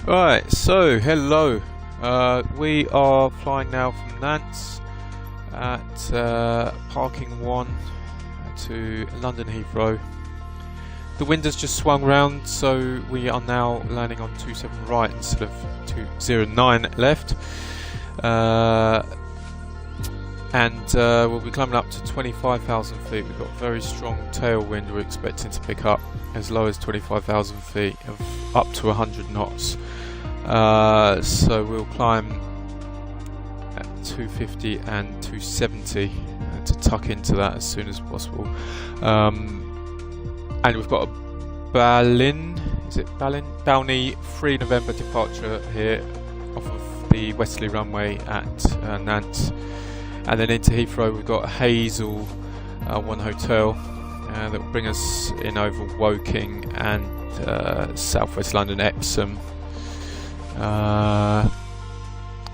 Right, so hello. We are flying now from Nantes at parking 1 to London Heathrow. The wind has just swung round, so we are now landing on 27 right instead of 209 left. We'll be climbing up to 25,000 feet. We've got very strong tailwind we're expecting to pick up as low as 25,000 feet of up to 100 knots. So we'll climb at 250 and 270 to tuck into that as soon as possible. And we've got a Balny 3 November departure here off of the westerly runway at Nantes. And then into Heathrow we've got Hazel 1 hotel that will bring us in over Woking and southwest London, Epsom.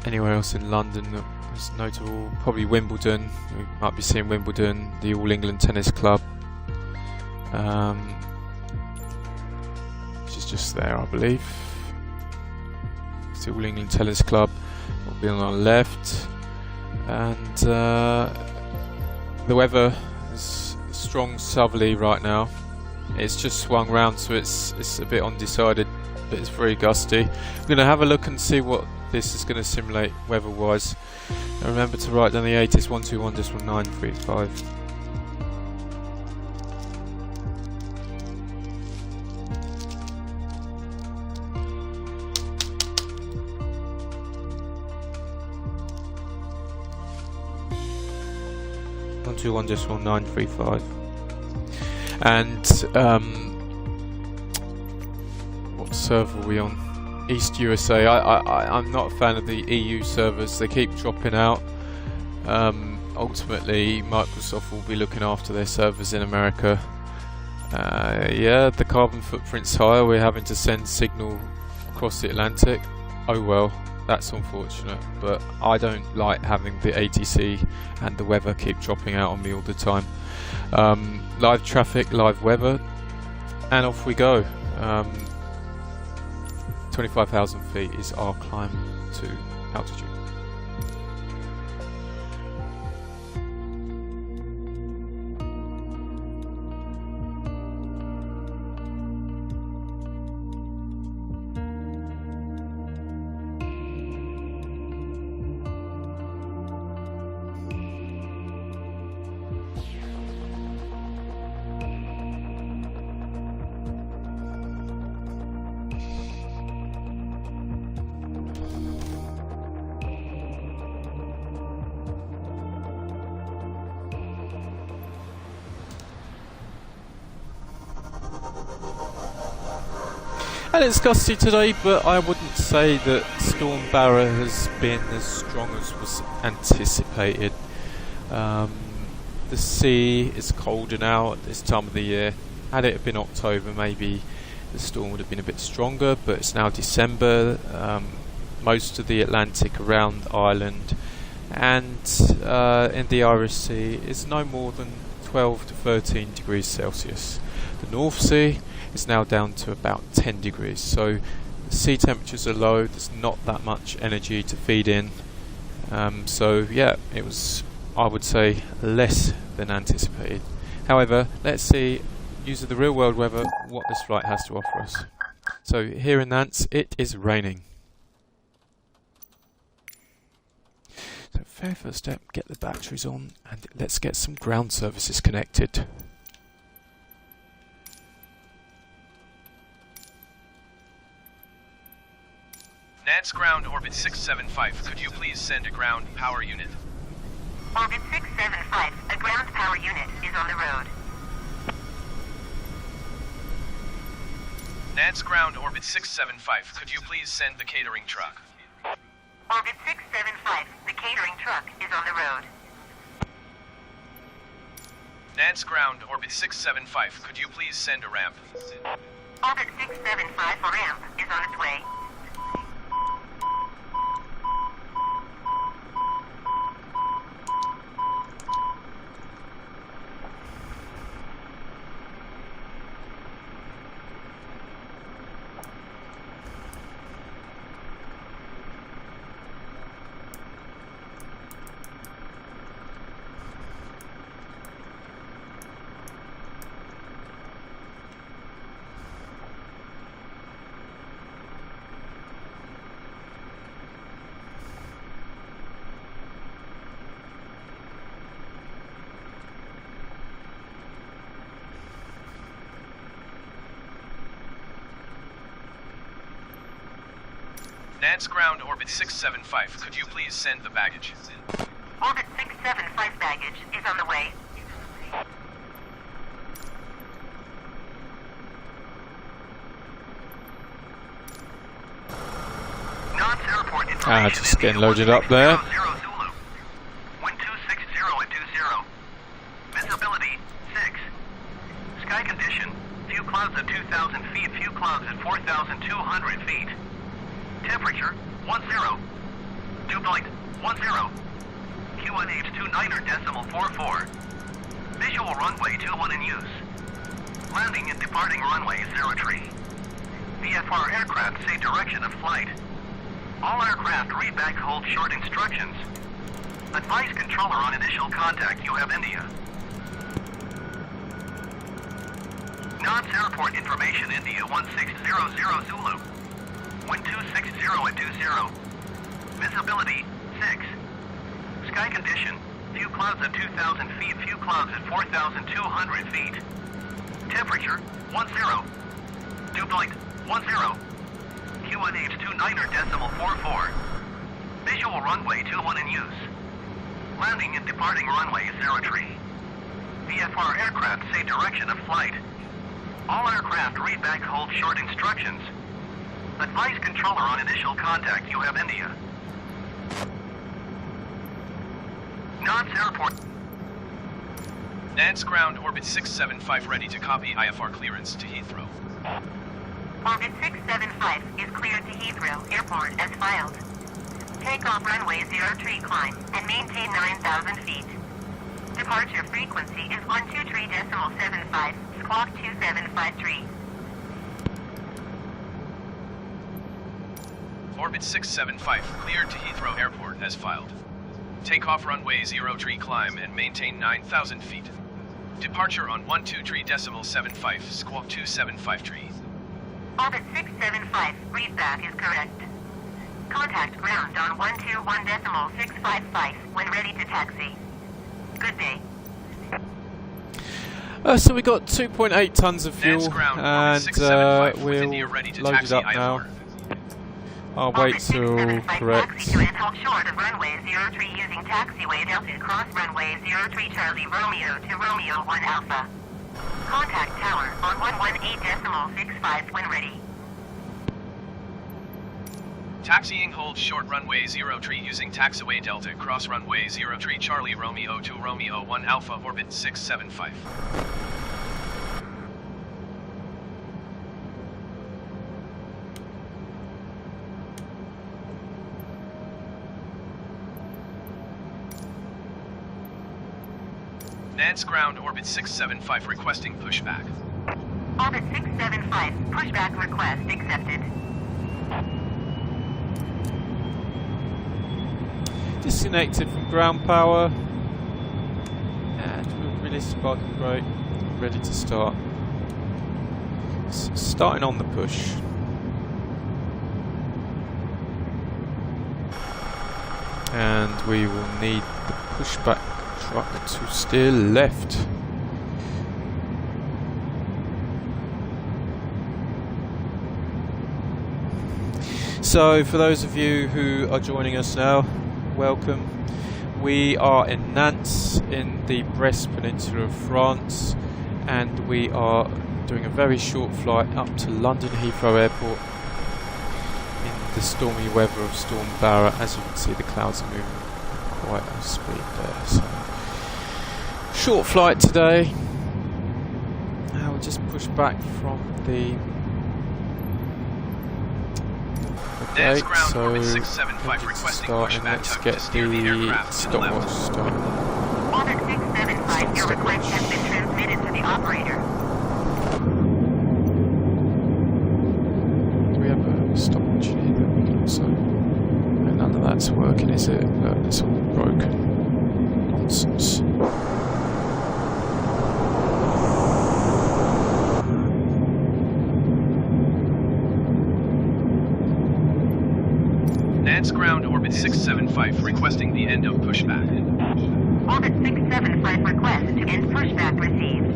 Anywhere else in London that is notable? Probably Wimbledon. We might be seeing Wimbledon, the All England Tennis Club, which is just there, I believe. It's the All England Tennis Club will be on our left. And the weather is strong southerly right now. It's just swung round, so it's a bit undecided, but it's very gusty. I'm going to have a look and see what this is going to simulate weather-wise. And remember to write down the ATIS 121.935. 121.935. And what server are we on? East USA. I'm not a fan of the EU servers. They keep dropping out. Ultimately, Microsoft will be looking after their servers in America. Yeah, the carbon footprint's higher. We're having to send signal across the Atlantic. Oh well. That's unfortunate, but I don't like having the ATC and the weather keep dropping out on me all the time. Live traffic, live weather, and off we go. 25,000 feet is our climb to altitude. And it's gusty today, but I wouldn't say that Storm Barra has been as strong as was anticipated. The sea is colder now at this time of the year. Had it been October, maybe the storm would have been a bit stronger, but it's now December. Most of the Atlantic around Ireland and in the Irish Sea is no more than 12 to 13 degrees Celsius. The North Sea is now down to about 10 degrees, so the sea temperatures are low. There's not that much energy to feed in, so yeah, it was, I would say, less than anticipated. However, let's see, using the real world weather, what this flight has to offer us. So here in Nantes it is raining. So very first step, get the batteries on and let's get some ground services connected. Nantes ground orbit 675, could you please send a ground power unit? Orbit 675, a ground power unit is on the road. Nantes ground orbit 675, could you please send the catering truck? Orbit 675, the catering truck is on the road. Nantes ground orbit 675, could you please send a ramp? Orbit 675 for ramp is on its way. Nantes ground orbit 675. Could you please send the baggage? Orbit 675 baggage is on the way. Nantes Airport information. Just getting loaded up there. Wind 260 at 20. Visibility 6. Sky condition. Few clouds at 2,000 feet. Few clouds at 4,200 feet. Temperature 10. Dew point 10. QNH 29.44. Visual runway 21 in use. Landing and departing runway 03. VFR aircraft say direction of flight. All aircraft read back hold short instructions. Advise controller on initial contact. You have India. Nantes Airport information. India 1600 Zulu. Wind 260 at 20. Visibility 6. Sky condition. Few clouds at 2,000 feet. Few clouds at 4,200 feet. Temperature 10. Dew point 10. QNH 29.44. Visual runway 21 in use. Landing and departing runway 03. VFR aircraft say direction of flight. All aircraft read back hold short instructions. Advise controller on initial contact. You have India. Nantes Airport. Nantes ground orbit 675 ready to copy IFR clearance to Heathrow. Orbit 675 is cleared to Heathrow Airport as filed. Takeoff runway 03 climb and maintain 9,000 feet. Departure frequency is 123.75, squawk 2753. Orbit 675 cleared to Heathrow Airport as filed. Takeoff runway 03 climb and maintain 9,000 feet. Departure on 123.75, squawk 2753. Orbit 675 readback is correct. Contact ground on 121.655 when ready to taxi. Good day. So we got 2.8 tons of fuel, and we're loaded up now. I'll wait till correct. Taxi to and hold short of runway 03 using taxiway Delta cross runway 03 Charlie Romeo to Romeo 1 Alpha. Contact tower on 118.65 when ready. Taxiing hold short runway 03 using taxiway Delta cross runway 03 Charlie Romeo to Romeo 1 Alpha orbit 675. Nantes ground orbit 675 requesting pushback. Orbit 675 pushback request accepted. Disconnected from ground power, and we'll release the parking brake, ready to start. Starting on the push. And we will need the pushback truck to steer left. So for those of you who are joining us now, welcome. We are in Nantes in the Brest Peninsula of France, and we are doing a very short flight up to London Heathrow Airport in the stormy weather of Storm Barra. As you can see, the clouds are moving quite at speed there. So short flight today. We'll just push back from the Nantes gate, ground so orbit 675 requesting start, and pushback let's tuck get to steer the aircraft to the stopwatch left. started. Orbit 675, your request has been transmitted to the operator. Do we have a stopwatch in here that we can also... No, none of that's working, is it? Look, it's all broken. Nonsense. Nantes ground orbit 675 requesting the end of pushback. Orbit 675 request to end pushback received.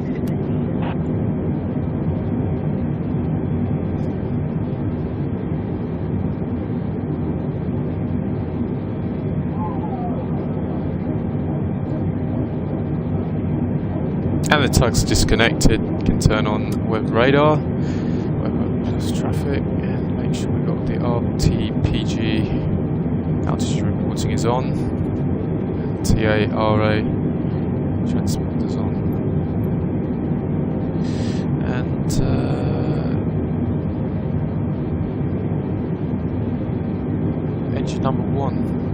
And the tug's disconnected. Can turn on weather radar, weather plus traffic, and make sure we got the RTPG altitude reporting is on. And TARA transponders on. And engine number 1.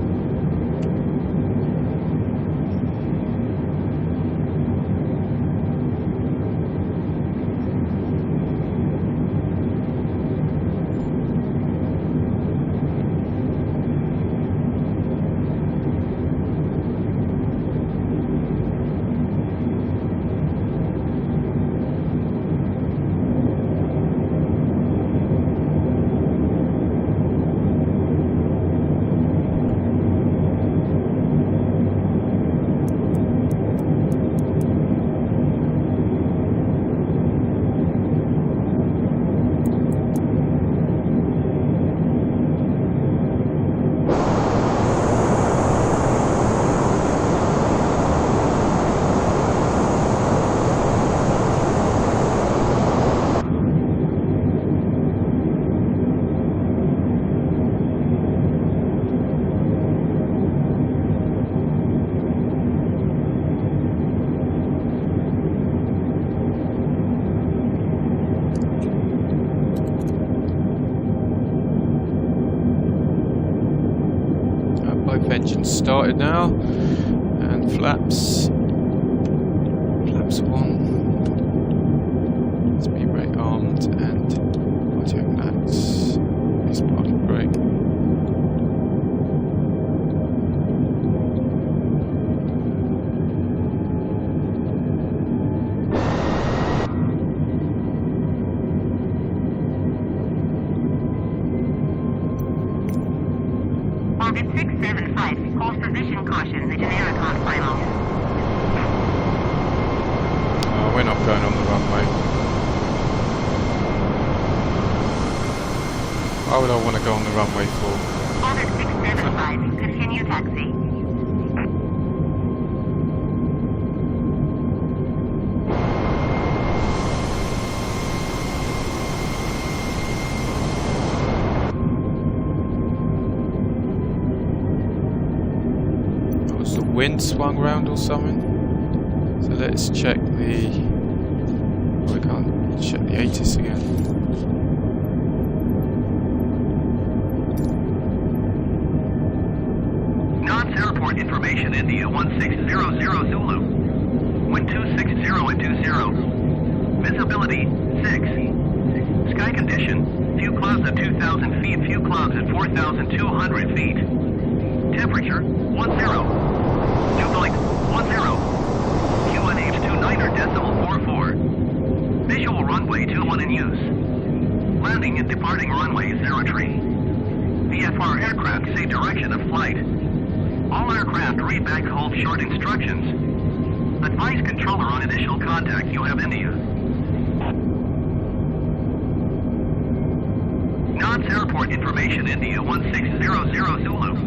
Engine started now, and flaps 1, speed brake armed, and auto max, base parking brake. Orbit 675, course position caution, the generic on final. We're not going on the runway. Why would I want to go on the runway for? Orbit 675, continue taxi. Was the wind swung round or something? So let's check the... Oh, we can't check the ATIS again. Nantes Airport information, India 1600 Zulu. Wind 260 and 20. Visibility 6. Sky condition, few clouds at 2,000 feet, few clouds at 4,200 feet. Temperature 10. Dew point 10. QNH 29.44. Visual runway 21 in use. Landing and departing runway 03. VFR aircraft say direction of flight. All aircraft read back hold short instructions. Advise controller on initial contact. You have India. Nantes Airport information, India 1600 Zulu.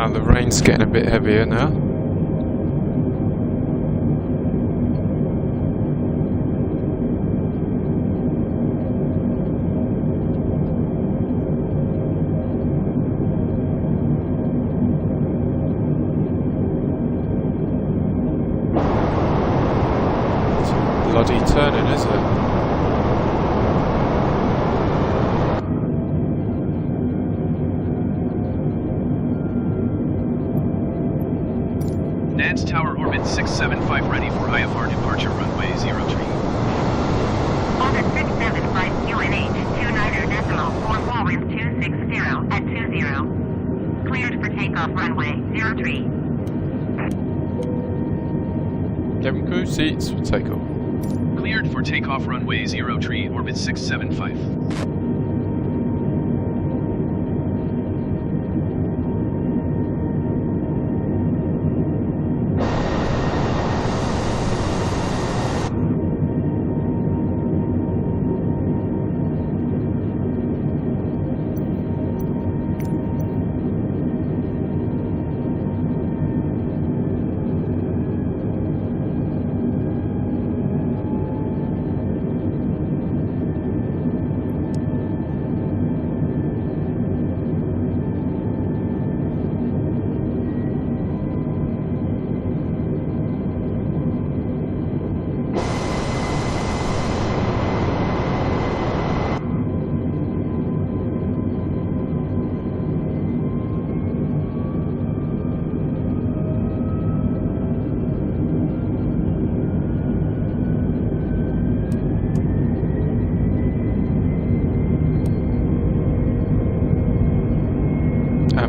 The rain's getting a bit heavier now. It's bloody turning, is it? Nantes Tower orbit 675 ready for IFR departure runway 03. Orbit 675 QNH 29.44 wind 260 at 20. takeoff runway 03. 11 crew seats for takeoff. Cleared for takeoff runway 03, orbit 675.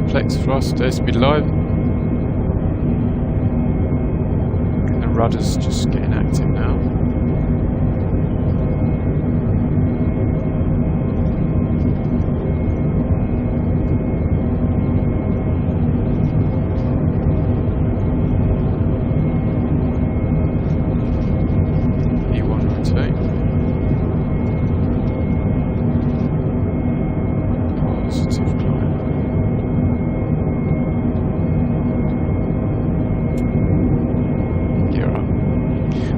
Flex thrust, airspeed live. And the rudder's just getting active now. E1 rotate. Positive climb.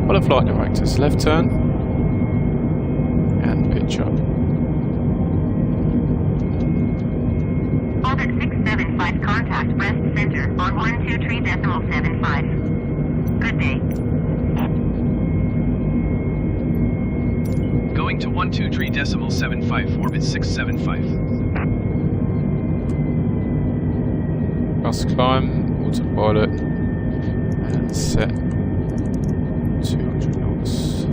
Follow flight directors, left turn and pitch up. Orbit 675, contact breast center on 123.75. Good day. Going to 123.75, orbit 675. Bus climb, autopilot, and set 200 knots.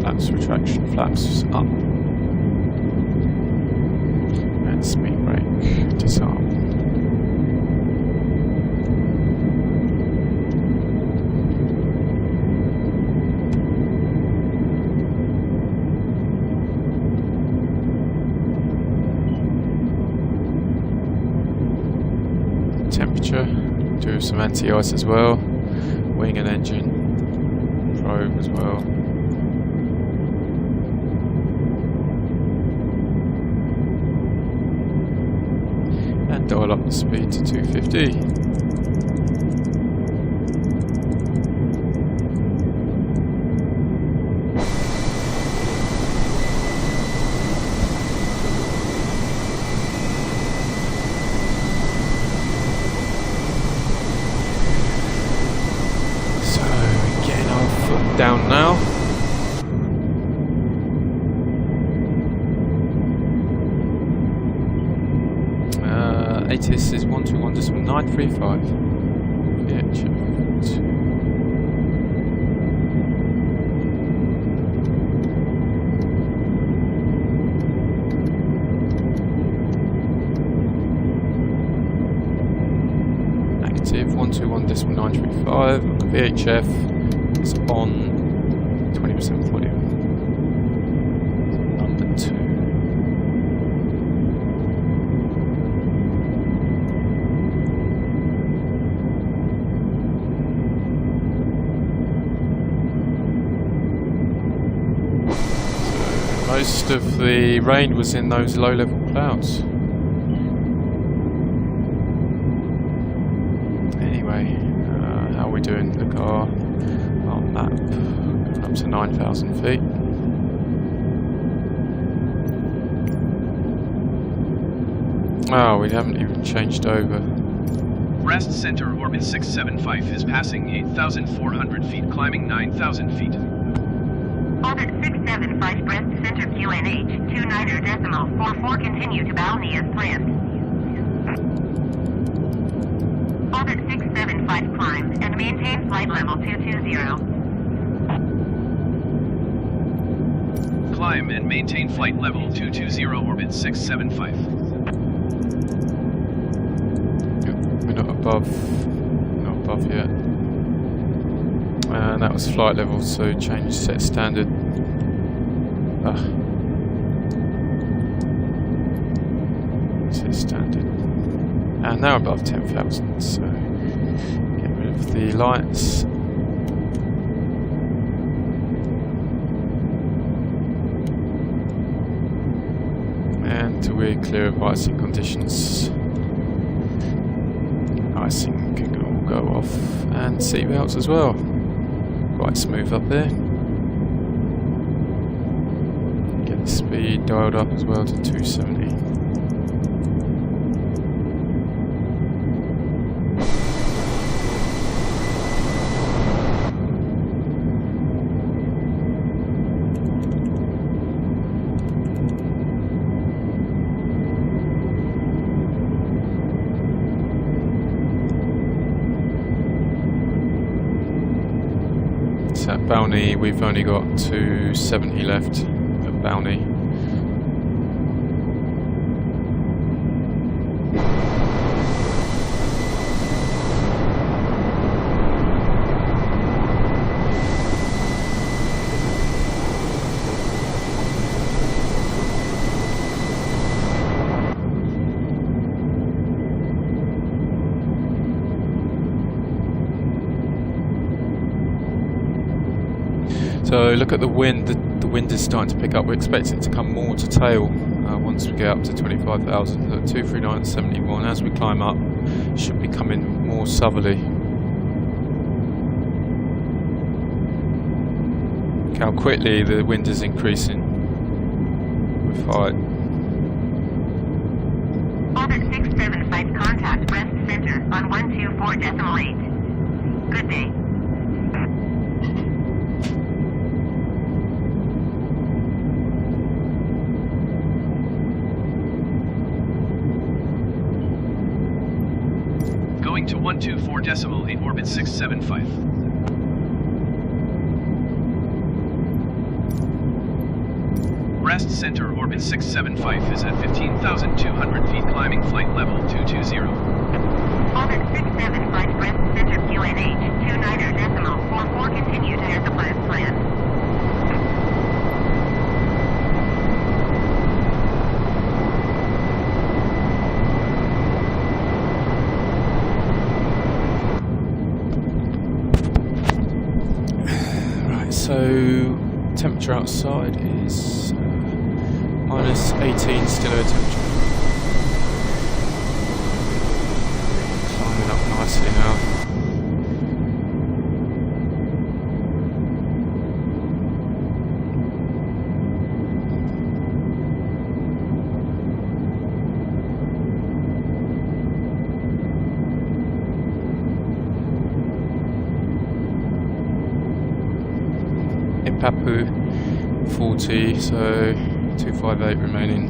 Flaps retraction, flaps up. And speed brake, disarm. Temperature, do some anti-ice as well, wing and engine, probe as well. And dial up the speed to 250. Down now. ATIS is 121.935. Active 121.935. VHF is on 20% volume. Number 2. So most of the rain was in those low-level clouds. Anyway, how are we doing? The car on map. Up to 9,000 feet. Oh, we haven't even changed over. Breast center, orbit 675 is passing 8,400 feet, climbing 9,000 feet. Orbit 675, breast center QNH 29.44, continue to Balney as planned. Orbit 675, climb and maintain flight flight level 220. Climb and maintain flight level 220, orbit 675. Yep, we're not above yet. And that was flight level, so change set standard. Set standard. And now above 10,000, so get rid of the lights. Until we're clear of icing conditions. Icing can all go off, and seatbelts as well. Quite smooth up there. Get the speed dialed up as well to 270. At Balney, we've only got 270 left at Balney. So look at the wind. The wind is starting to pick up. We're expecting it to come more to tail once we get up to 25,000. 239.71. As we climb up, should be coming more southerly. Look how quickly the wind is increasing with height. Orbit 675, contact rest center on 124.8. Good day. Going to 124.8, orbit 675. Rest center, orbit 675 is at 15,200 feet, climbing flight level 220. Orbit 675, rest center QNH 29.44, continue to as planned. So, temperature outside is minus 18 still air temperature. Climbing up nicely now. Papu 40, so 258 remaining.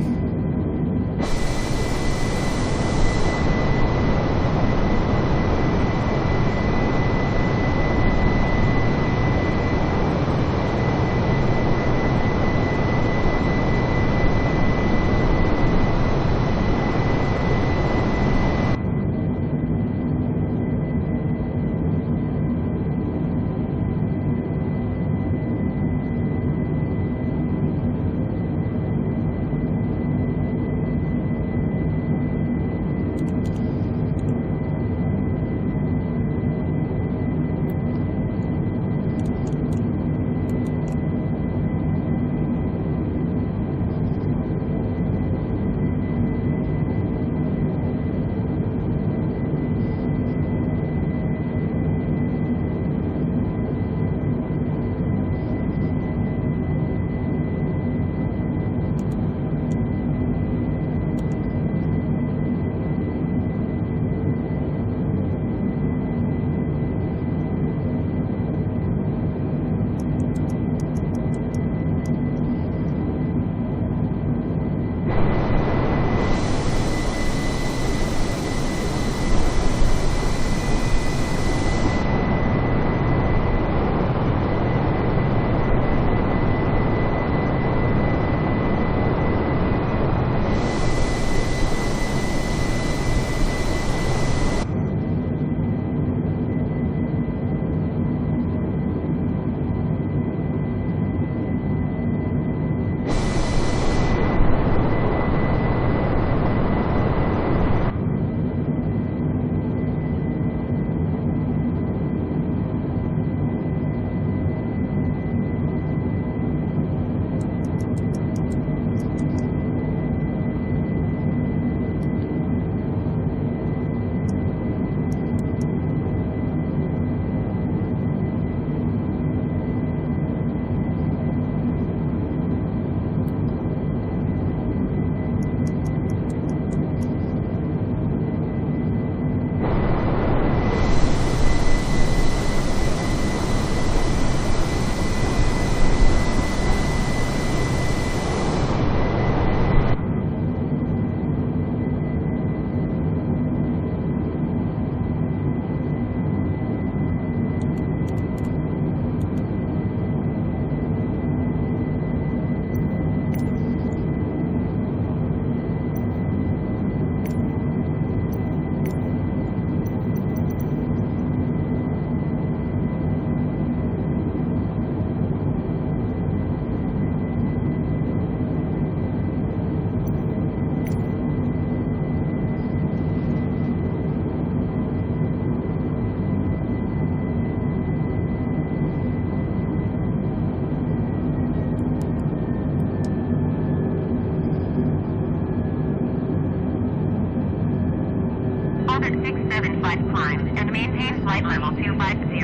flight level 250.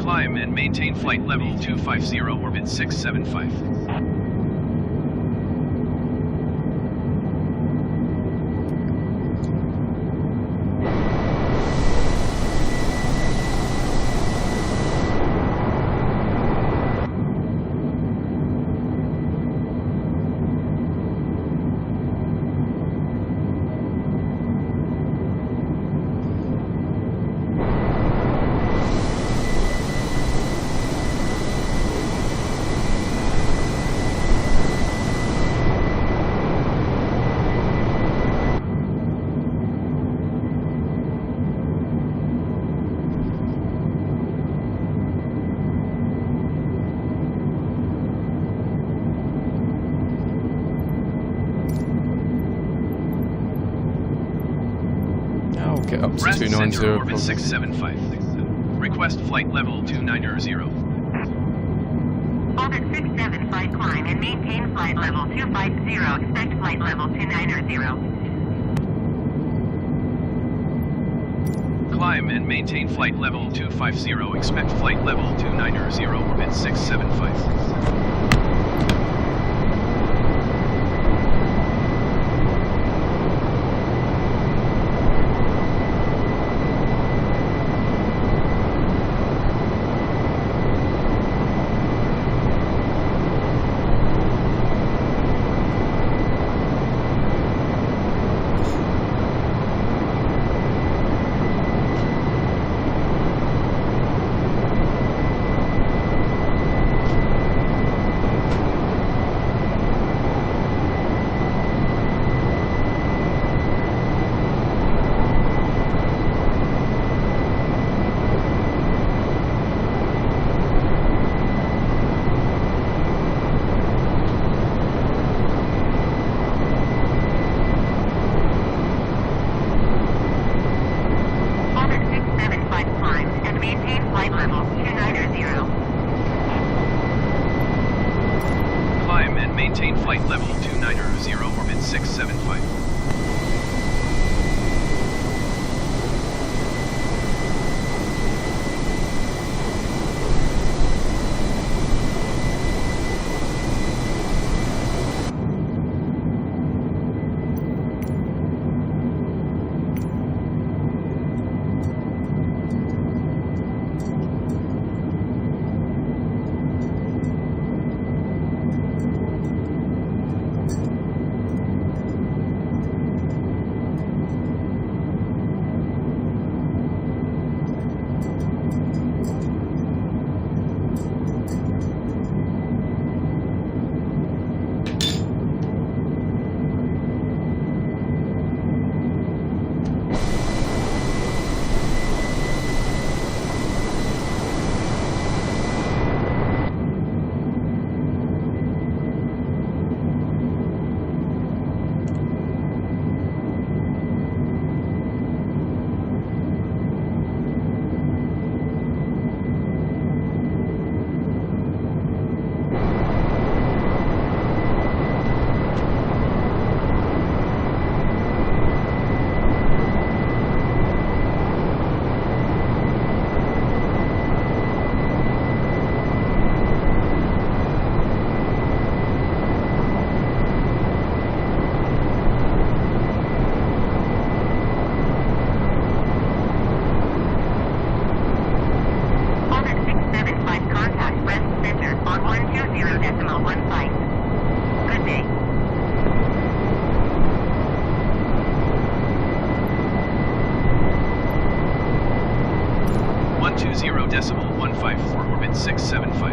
Climb and maintain flight level 250, orbit 675. Get up to Rest 290 center, orbit probably. 675. Request flight level 290. Orbit 675 climb and maintain flight level 250. Expect flight level 290. Climb and maintain flight level 250. Expect flight level 290, orbit 675. Maintain flight level 290, orbit 675. Decimal 154, orbit 675.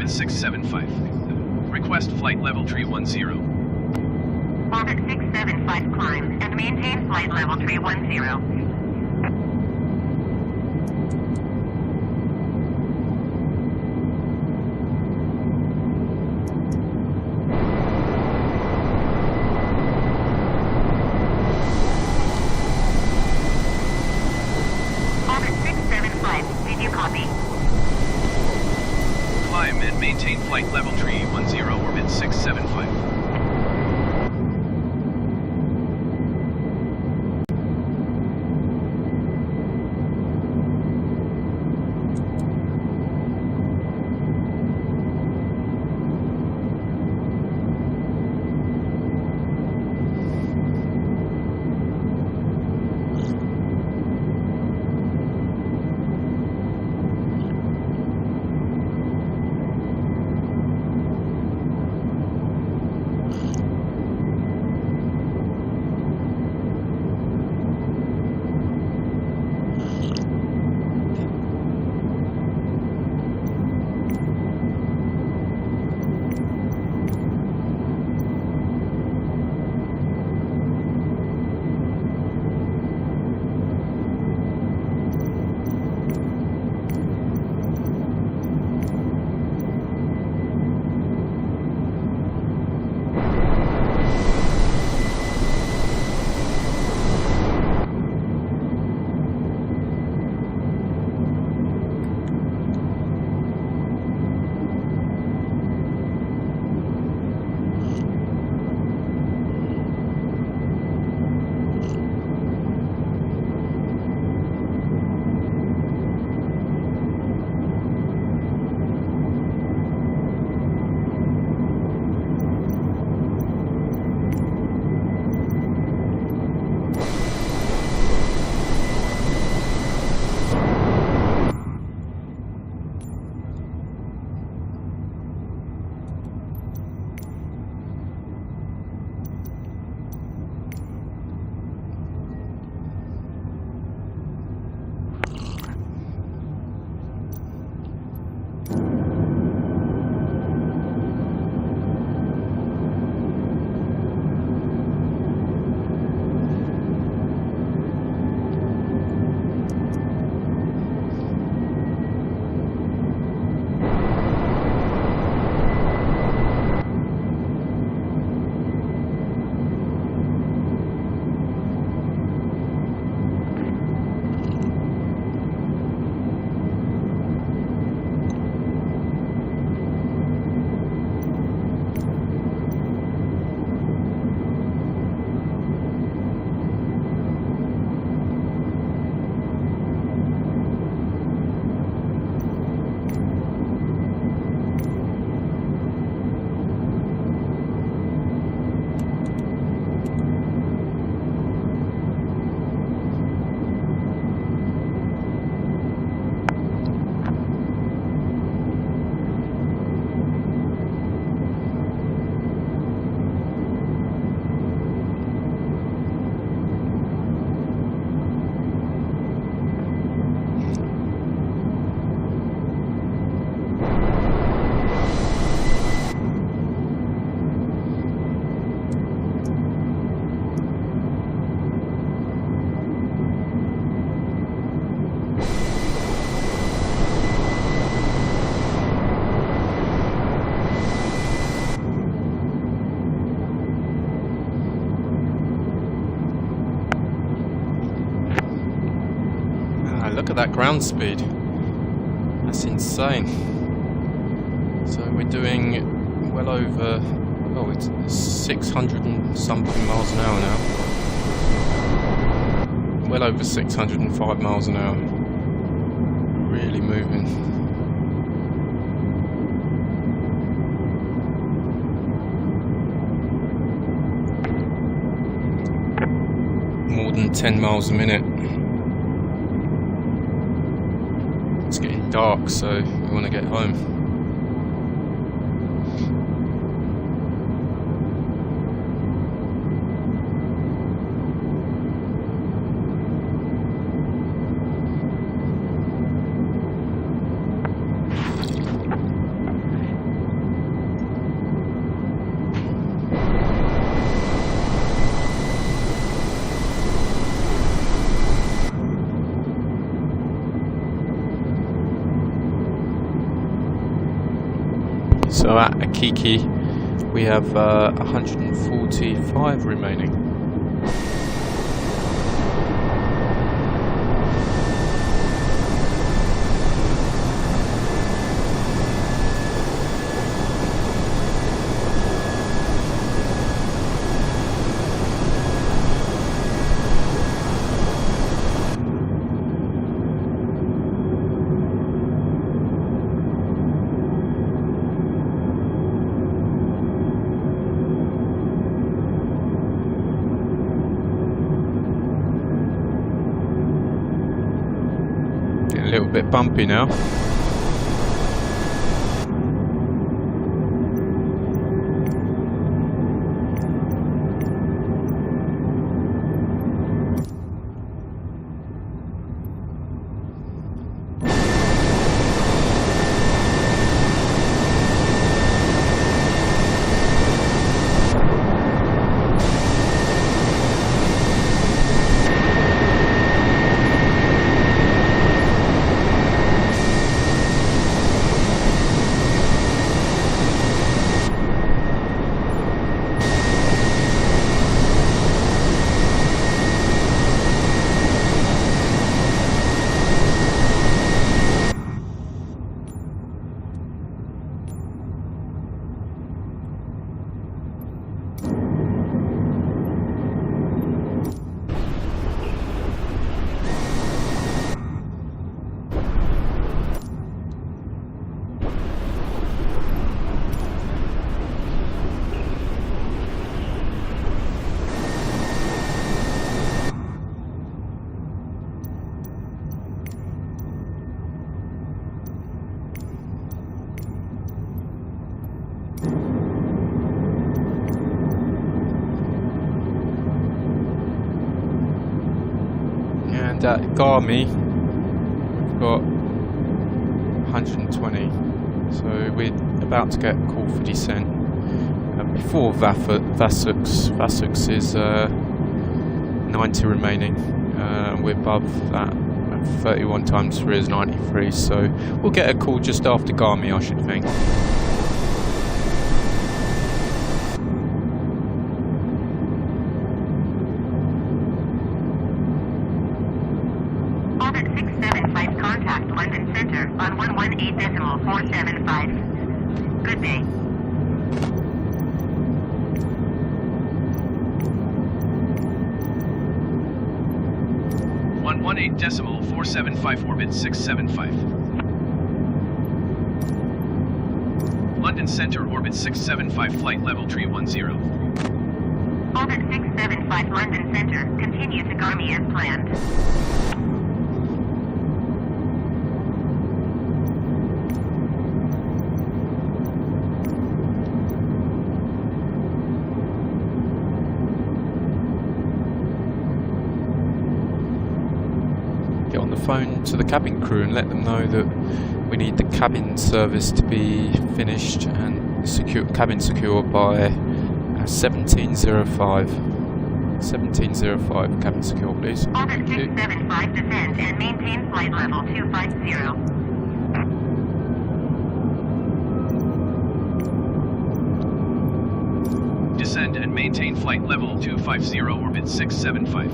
wind 675. Request flight level 310. Orbit 675 climb and maintain flight level 310. Orbit 675, did you copy? Climb and maintain flight level 310, orbit 675. Look at that ground speed. That's insane. So we're doing well over, oh, it's 600 and something miles an hour now. Well over 605 miles an hour. Really moving. More than 10 miles a minute. It's getting dark, so we want to get home. So at Akiki we have 145 remaining. A little bit bumpy now. And at Garmi we've got 120, so we're about to get a call for descent. Before Vasux is 90 remaining, we're above that. 31 times 3 is 93, so we'll get a call just after Garmi, I should think. Orbit 675, contact London Center on 118.475. Good day. One 18.475 orbit 675. London Center orbit 675 flight level 310. Orbit 675 London Center, continue to Garmi as planned. Get on the phone to the cabin crew and let them know that we need the cabin service to be finished and cabin secure by 17:05. 17:05 cabin secure, please. Orbit 675 descend and maintain flight level 250. Descend and maintain flight level 250 orbit 675.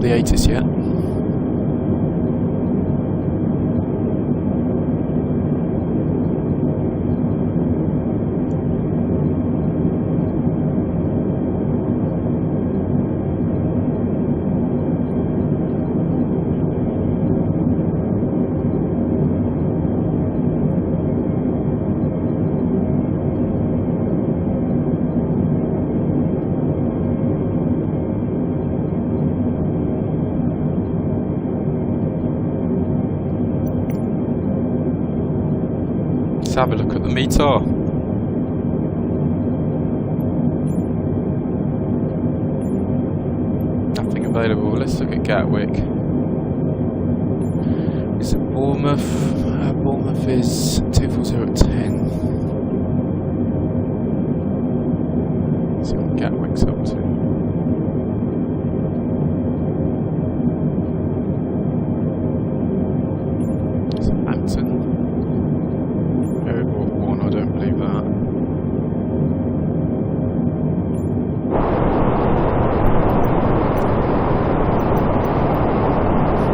the ATIS yet. Have a look at the meter. Nothing available. Let's look at Gatwick. Is it Bournemouth? Bournemouth is 240 at 10. Let's see what Gatwick's up to. Southampton. I don't believe that.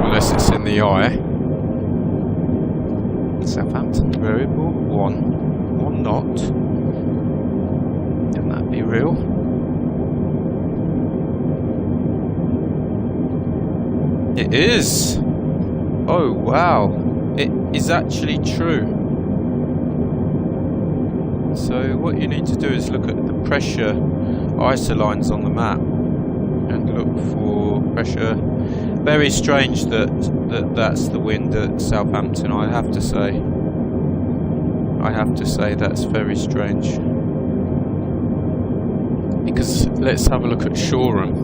Unless it's in the eye. Southampton variable 1 knot. Can that be real? It is. Oh wow! It is actually true. So what you need to do is look at the pressure isolines on the map and look for pressure. Very strange that's the wind at Southampton, I have to say. That's very strange. Because let's have a look at Shoreham.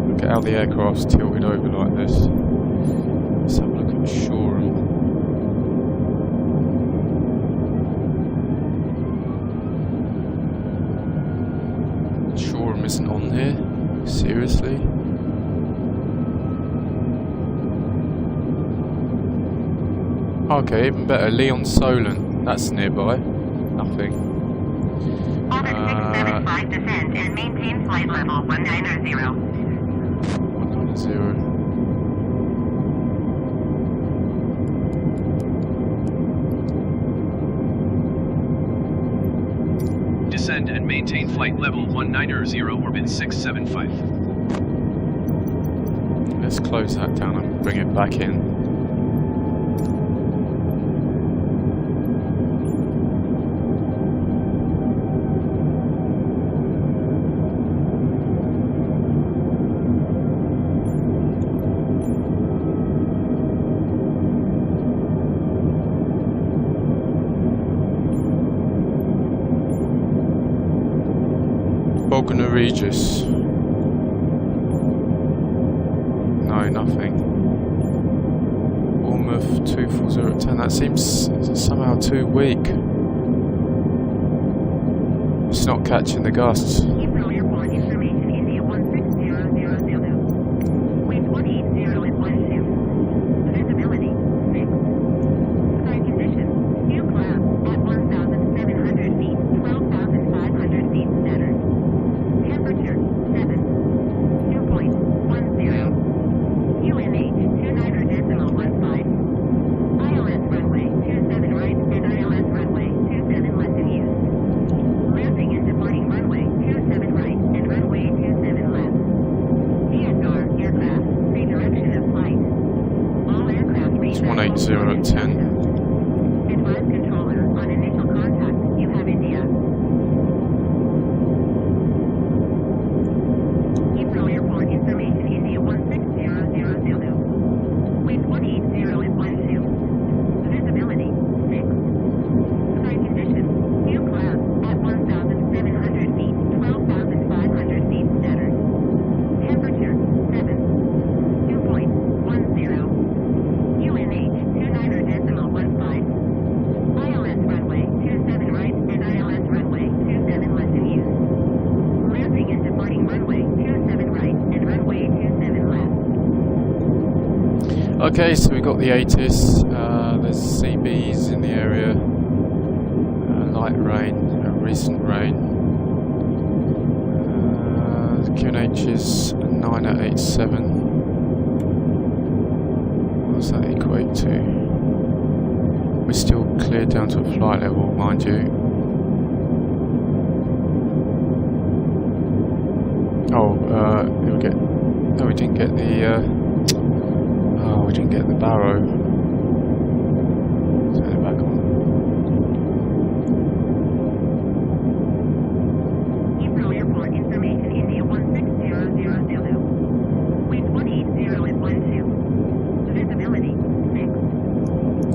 Look at how the aircraft's tilted over like this. Let's have a look at Shoreham. Shoreham isn't on here. Seriously? Okay, even better. Leon Solent. That's nearby. Nothing. Orbit 675 descend and maintain flight level 190. 190. Descend and maintain flight level 190, orbit 675. Let's close that down and bring it back in. Bognor Regis. No, nothing. Bournemouth 240 at 10. That seems somehow too weak. It's not catching the gusts. Heathrow Airport information India 16000. Wind 180 at 12. Visibility 6. Sky conditions few clouds at 1,700 feet, 12,500 feet center. Temperature 7. Dew point 10. UNH 29.15. ILS runway 27 right and ILS runway 27 left in use. Landing and departing runway 27 right and runway 27 left. DSR aircraft, same direction of flight. All aircraft reach 180 at 10. Advise controller on initial contact. You have India. Heathrow Airport information India 16000. Wind 180 at 12. Visibility 6. Sky conditions few clouds at 1,700 feet, 12,500 feet center. Temperature 7. Dew point 10. UNH 29.15. ILS runway 27 right and ILS runway 27 left in use. Landing and departing runway 27 right and runway 27 left. Okay, so we got the ATIS. There's CBs in the area. Light rain, recent rain. UNH is 9 at 87. What does that equate to? We're still cleared down to a flight level, mind you. Oh, we didn't get the, we didn't get the Barra. Turn it back on. Heathrow Airport information, India 1600 Zulu. Wind 180 at 12. Visibility 6.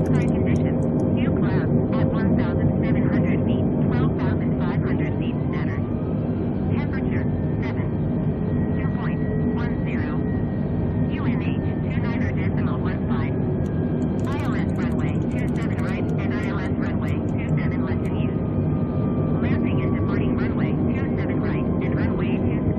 Sky conditions, few clouds at 1,700 feet, 12,500 feet standard. Temperature 7. Dew point 10. UNH 29.15. ILS runway 27 right and ILS runway 27 left in use. Landing and departing runway 27 right and runway 27.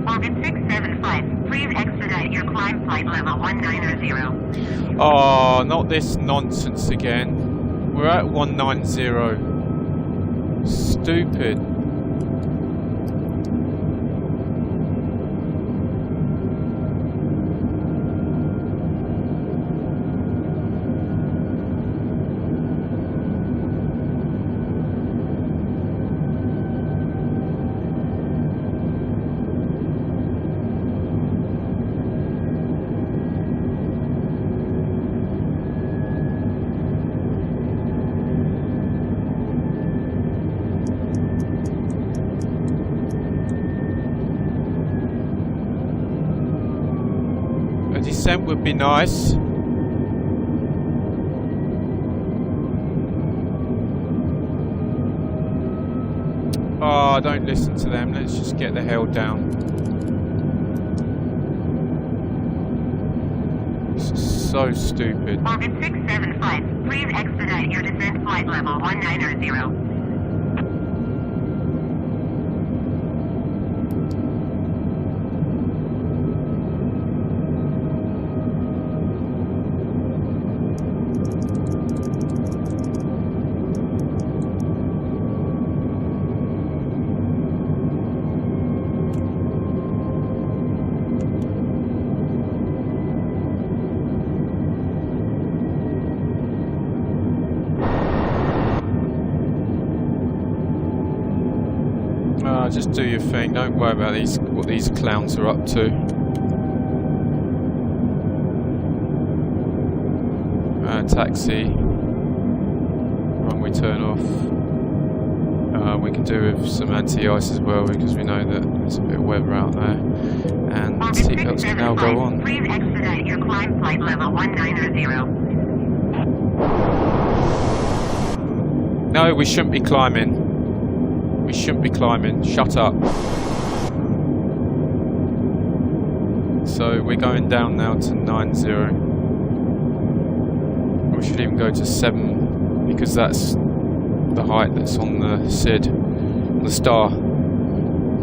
Orbit 675, please expedite your climb flight level 190. Oh, not this nonsense again. We're at 190. Stupid. A descent would be nice. Oh, don't listen to them. Let's just get the hell down. This is so stupid. Orbit 675, please expedite your descent flight level 190. Just do your thing. Don't worry about what these clowns are up to. Taxi. Runway turn off. We can do with some anti-ice as well because we know that there's a bit of weather out there. And seatbelts can now go on. Please expedite your climb flight level 190. No, we shouldn't be climbing. We shouldn't be climbing. Shut up. So we're going down now to 90. We should even go to 7 because that's the height that's on the SID, on the star.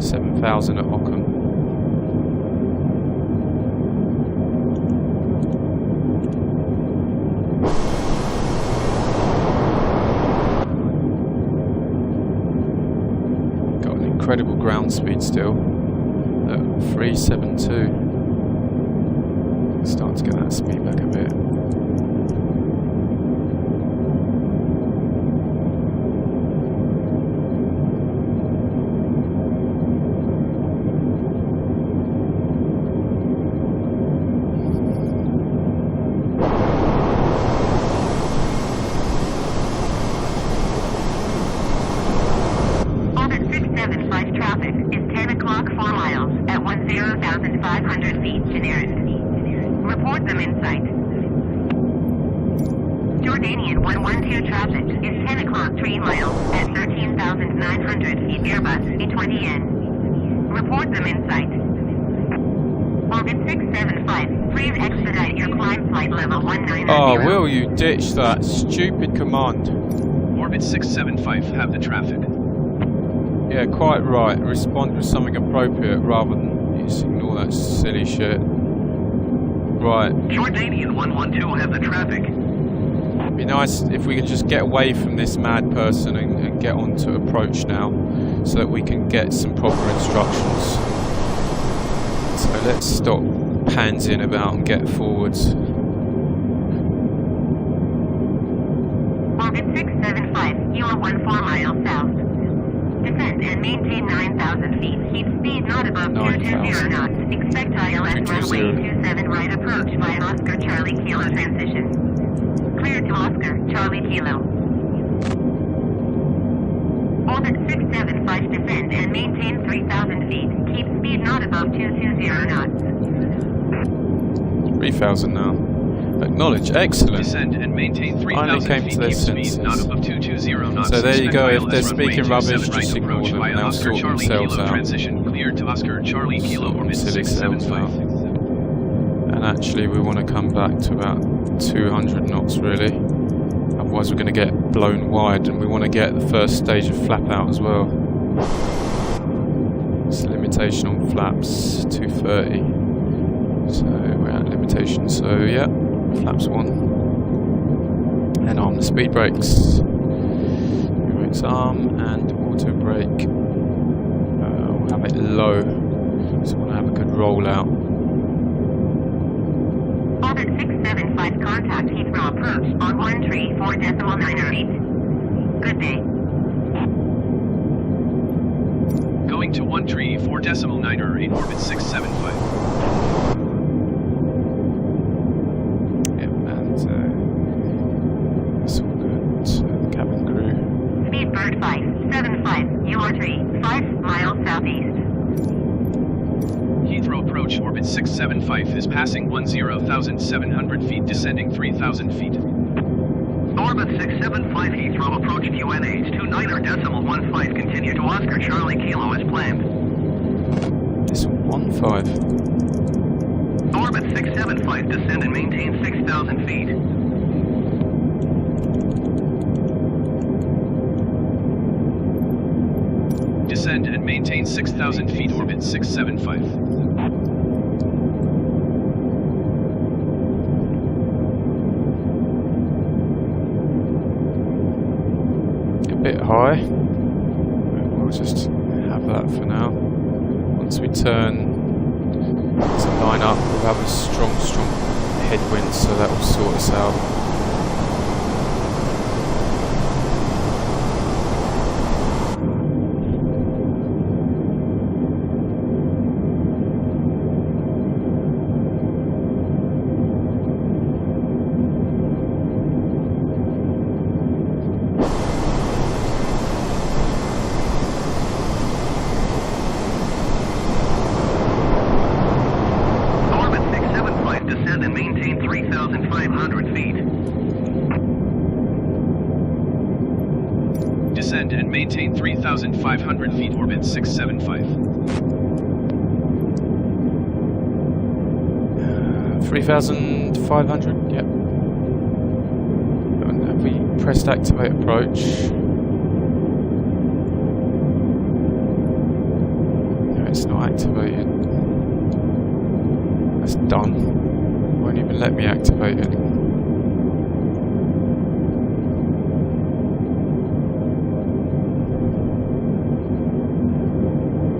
7,000 at Ockham. Incredible ground speed still at 372. Start to get that speed back a bit. Traffic is 10 o'clock 4 miles at 10. 0,500 feet to nearest. Report them in sight. Jordanian 112 traffic is 10 o'clock 3 miles at 13,900 feet Airbus A320. Report them in sight. Orbit 675, please expedite your climb flight level 190. Oh, will you ditch that stupid command? Orbit 675, have the traffic. Yeah, quite right. Respond with something appropriate rather than just ignore that silly shit. Right. Jordanian 112 have the traffic. It'd be nice if we could just get away from this mad person and get on to approach now, so that we can get some proper instructions. So let's stop pansing about and get forwards. Orbit 675, you are 14 miles south. Descend and maintain 9,000 feet. Keep speed not above 220 knots. Expect ILS runway 27 right approach via Oscar Charlie Kilo transition. Clear to Oscar Charlie Kilo. Orbit 675, descend and maintain 3,000 feet. Keep speed not above 220 knots. 3,000 now. Acknowledge. Excellent. Descend and maintain 3,000 came feet. to their Keep speed senses. not above 220 knots. So there you go. If they're ILS runway speaking rubbish, 27 just right ignore approach them. via They'll Oscar sort Charlie themselves Kilo out. transition. Cleared to Oscar Charlie Kilo orbit Silly selves 675. And actually, we want to come back to about 200 knots, really. Otherwise, we're going to get blown wide, and we want to get the first stage of flap out as well. It's limitation on flaps 230. So we're at limitation. So yeah, flaps 1. And arm the speed brakes. Brakes arm and auto brake. We'll have it low. So we'll have a good rollout. Orbit 675, contact Heathrow approach on 134.908. Good day. Going to 134.908 orbit 675. Yep, and this one at cabin crew. Speedbird 575, UR3, 5 miles southeast. Heathrow approach orbit 675 is passing 10,700 feet, descending 3,000 feet. Orbit 675 Heathrow approach QNH 29.15. Continue to Oscar Charlie Kilo as planned. This one 15. Orbit 675 descend and maintain 6,000 feet. Descend and maintain 6,000 feet orbit 675. Bit high. We'll just have that for now. Once we turn to line up, we'll have a strong headwind, so that will sort us out. Descend and maintain 3,500 feet orbit 675. 3,500, yep. And have we pressed activate approach? No, it's not activated. That's done. Won't even let me activate it.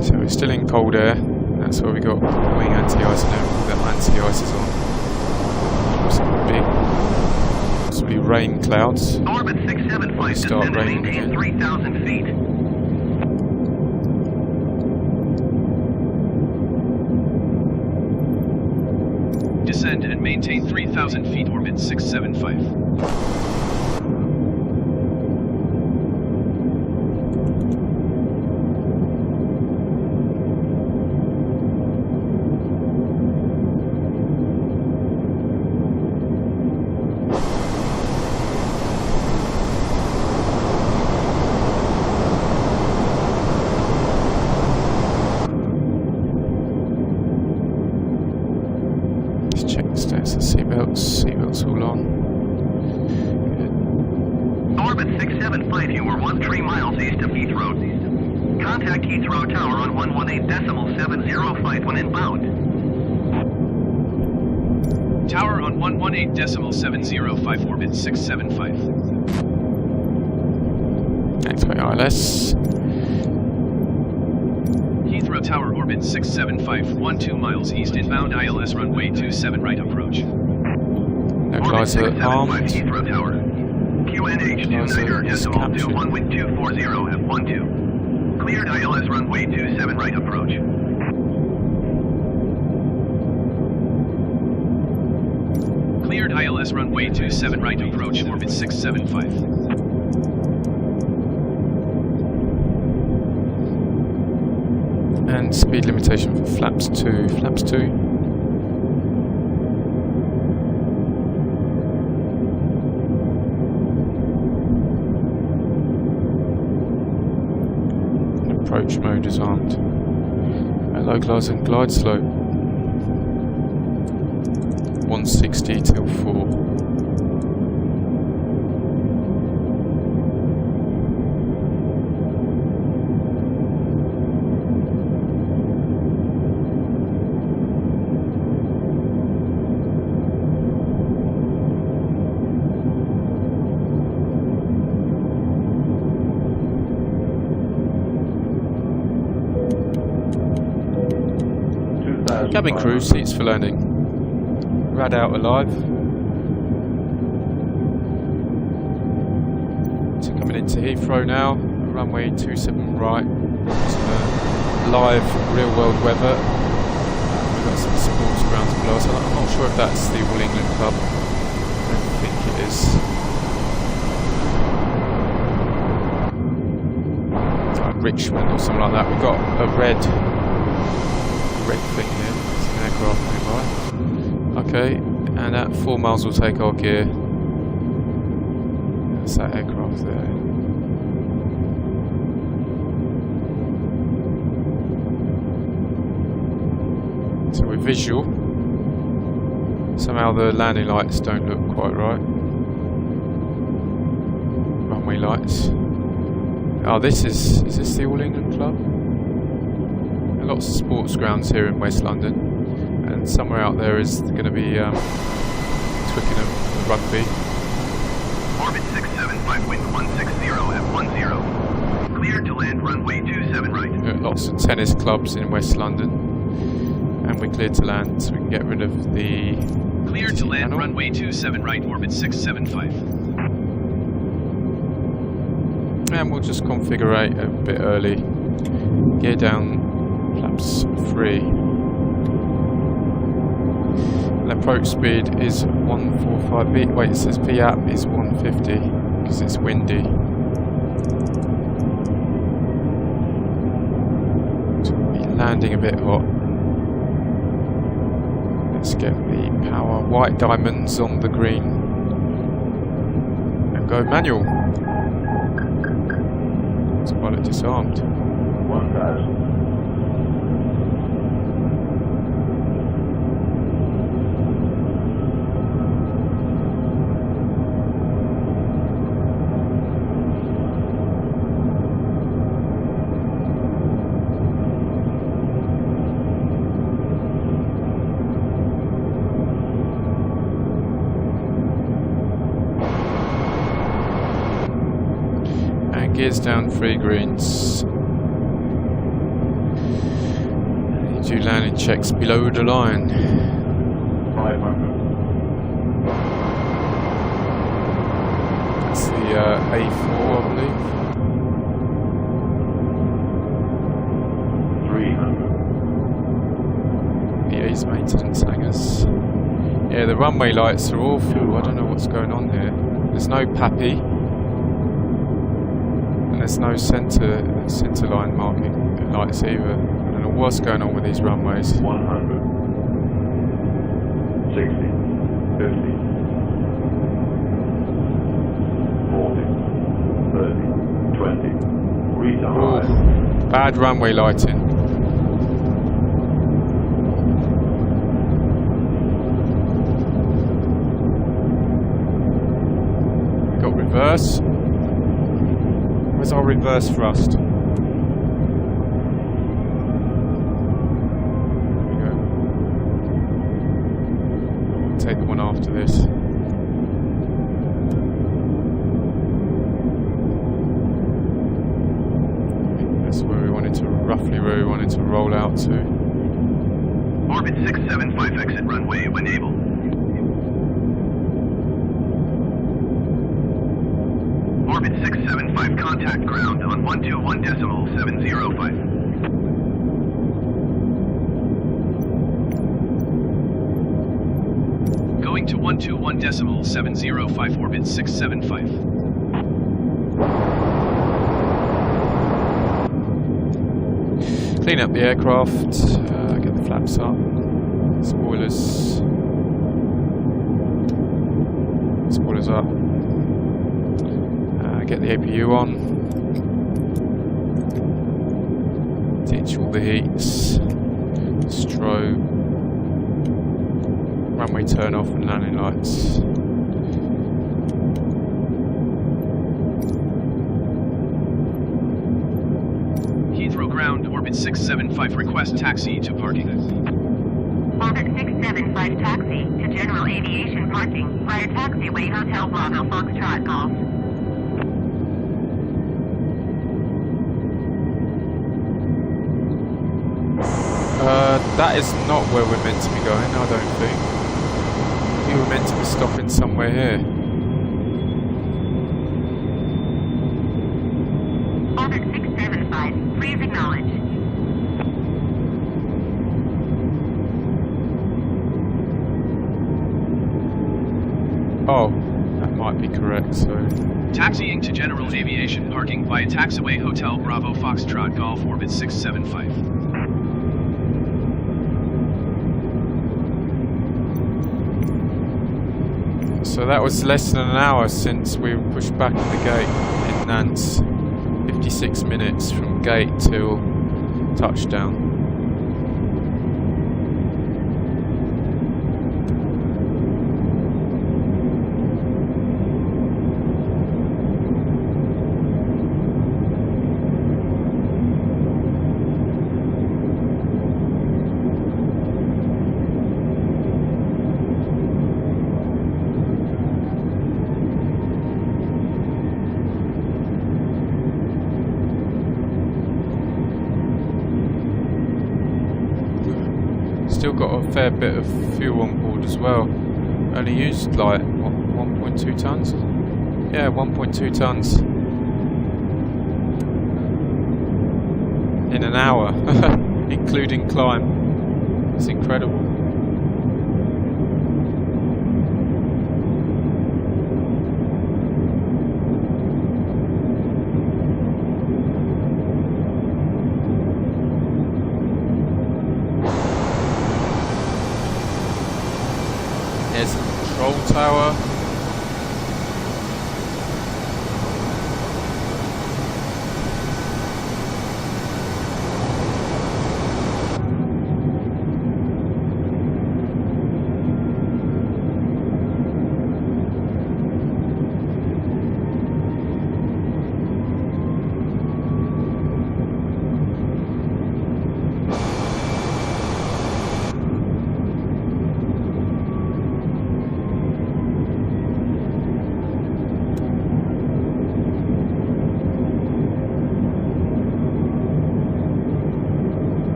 So we're still in cold air. That's why we got wing anti-ice and everything. That anti-ice is on. Possibly rain clouds. Orbit 675 Start descend and raining maintain again. 3,000 feet. Descend and maintain 3,000 feet orbit 675. Let's check the status of seatbelts. Seatbelts all on. Orbit 675, you are 13 miles east of Heathrow. Contact Heathrow Tower on 118.705 when inbound. Tower on 118.705, orbit 675. Activate ILS. Heathrow Tower, orbit 675, 12 miles east, inbound ILS runway 27 right approach. Localizer armed. Heathrow Tower. QNH 29.21 wind 240 F12. Cleared ILS runway 27 right approach. Cleared ILS runway 27 right approach, orbit 675. And speed limitation for flaps 2. Flaps 2. And approach mode is armed. Localizer and glide slope. 160 till 4. Cabin crew, seats for landing. Rad out alive. So coming into Heathrow now, runway 27 right. Some live real world weather. We've got some sports grounds below, so I'm not sure if that's the All England Club. I don't think it is. It's like Richmond or something like that. We've got a red thing here. It's an aircraft nearby. Okay, and at 4 miles we'll take our gear. That's that aircraft there. So we're visual. Somehow the landing lights don't look quite right. Runway lights. Oh, this is this the All England Club? Lots of sports grounds here in West London, and somewhere out there is going to be Twickenham rugby. Orbit 675, wind 160 F10. Cleared to land runway 27 right. Lots of tennis clubs in West London, and we're cleared to land, so we can get rid of the... Cleared to land panel. runway 27 right, orbit 675. And we'll just configure a bit early. Gear down. Flaps 3. And approach speed is 145. Wait, it says VAP is 150 because it's windy. So we'll be landing a bit hot. Let's get the power white diamonds on the green and go manual. It's pilot disarmed. 1000. Gears down, 3 greens. Do landing checks below the line. 500. That's the A4, I believe. 300. EA's maintenance hangars. Yeah, the runway lights are awful. I don't know what's going on here. There's no PAPI. There's no centre line marking lights either. I don't know what's going on with these runways. 100. 60. 50. 40. 30. 20. Retard. Bad runway lighting. reverse. Where's our reverse thrust? There we go. I'll take the one after this. That's where we wanted to, roughly where we wanted to roll out to. Orbit 675 exit runway when able. Orbit 675 contact ground on 121.705. Going to 121.705 orbit 675. Clean up the aircraft, get the flaps up, spoilers up, get the APU on, ditch all the heats, strobe, runway turn off and landing lights. Heathrow ground, orbit 675, request taxi to parking. Orbit 675 taxi to general aviation parking via taxiway Hotel Bravo Foxtrot Golf. That is not where we're meant to be going, I don't think. We were meant to be stopping somewhere here. Orbit 675, please acknowledge. Oh, that might be correct, so... Taxiing to general aviation parking via taxiway Hotel Bravo Foxtrot Golf, orbit 675. So that was less than an hour since we were pushed back at the gate in Nantes. 56 minutes from gate till touchdown. Still got a fair bit of fuel on board as well. Only used like, what, 1.2 tons? Yeah, 1.2 tons. In an hour, including climb. It's incredible. There's the control tower.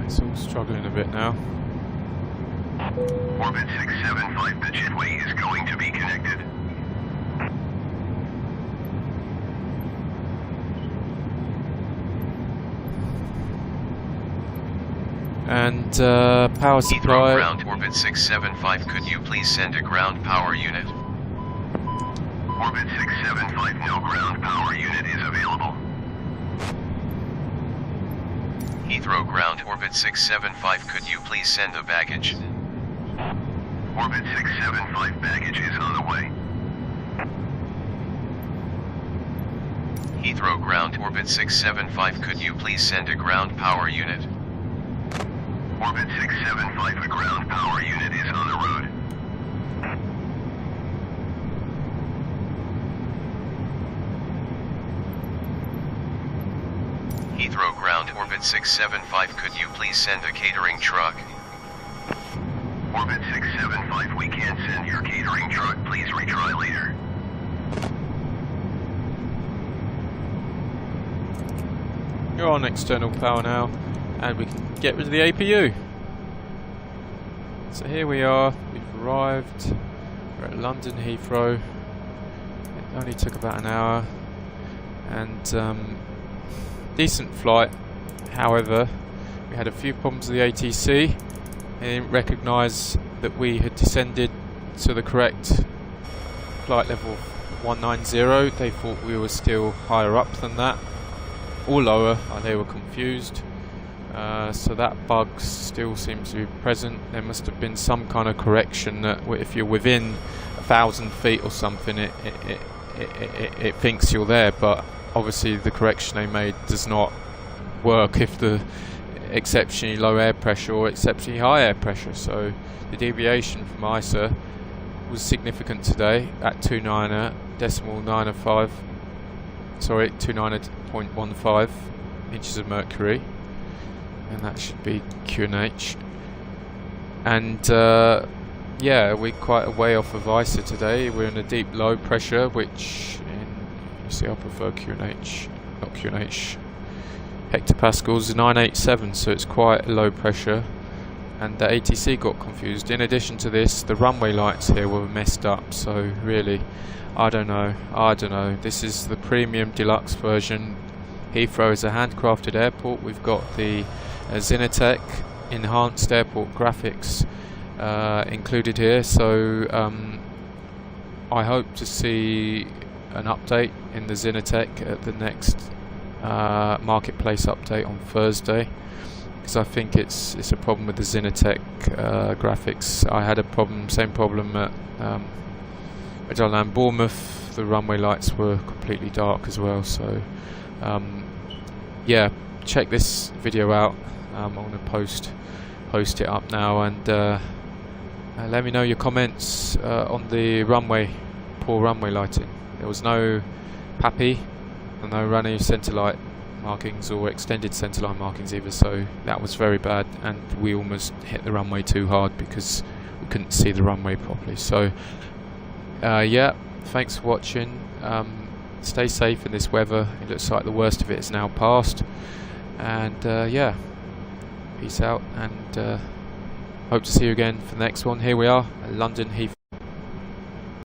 It's all struggling a bit now. Orbit 675, the jetway is going to be connected. And power Heathrow supply. ground orbit 675, could you please send a ground power unit? Orbit 675, no ground power unit is available. Heathrow ground orbit 675, could you please send a baggage? Orbit 675, baggage is on the way. Heathrow ground orbit 675, could you please send a ground power unit? Orbit 675, a ground power unit is on the road. Heathrow ground orbit 675, could you please send a catering truck? Orbit 675, we can't send your catering truck, please retry later. You're on external power now, and we can get rid of the APU. So here we are, we've arrived, we're at London Heathrow. It only took about an hour, and decent flight. However, we had a few problems with the ATC. They didn't recognise that we had descended to the correct flight level 190. They thought we were still higher up than that, or lower. They were confused. So that bug still seems to be present. There must have been some kind of correction that if you're within 1,000 feet or something, it thinks you're there. But obviously, the correction they made does not work if the exceptionally low air pressure or exceptionally high air pressure. So the deviation from ISA was significant today at 29.15 inches of mercury, and that should be QNH. And yeah, we're quite a way off of ISA today. We're in a deep low pressure, which you see I prefer QNH, not QNH, hectopascals, 987, so it's quite a low pressure, and the ATC got confused. In addition to this, the runway lights here were messed up, so really, I don't know. This is the premium deluxe version. Heathrow is a handcrafted airport. We've got the Zenitech enhanced airport graphics included here, so I hope to see an update in the Zenitech at the next marketplace update on Thursday, because I think it's a problem with the Zenitech graphics. I had same problem at Magellan Bournemouth. The runway lights were completely dark as well. So yeah, check this video out. I'm going to post it up now, and let me know your comments on the poor runway lighting. There was no PAPI and no running centre light markings or extended centre line markings either, so that was very bad, and we almost hit the runway too hard because we couldn't see the runway properly. So yeah, thanks for watching. Stay safe in this weather. It looks like the worst of it is now past, and yeah, peace out, and hope to see you again for the next one. Here we are at London Heathrow.